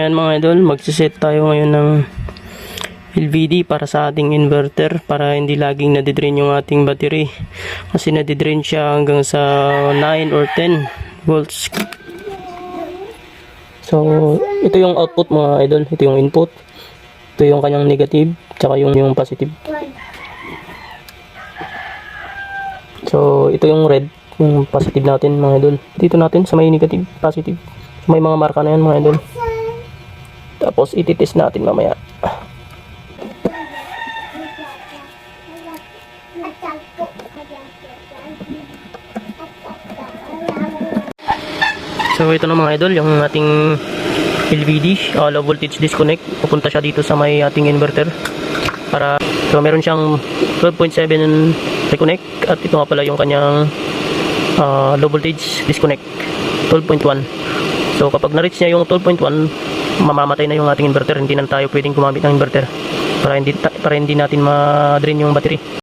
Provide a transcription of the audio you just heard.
Ayan mga idol, magsiset tayo ngayon ng LVD para sa ating inverter para hindi laging nadidrain yung ating battery, kasi nadidrain siya hanggang sa 9 or 10 volts. So ito yung output mga idol, ito yung input, ito yung kanyang negative tsaka yung positive. So ito yung red, yung positive natin mga idol. Dito natin sa may negative, positive, may mga marka na yan mga idol. Tapos ititest natin mamaya. So ito na mga idol, yung ating LVD, low voltage disconnect. Pupunta siya dito sa may ating inverter. So meron siyang 12.7 reconnect, at ito nga pala yung kanyang low voltage disconnect 12.1. So kapag na-reach niya yung 12.1, mamamatay na yung ating inverter. Hindi na tayo pwedeng gumamit ng inverter para hindi natin ma-drain yung battery.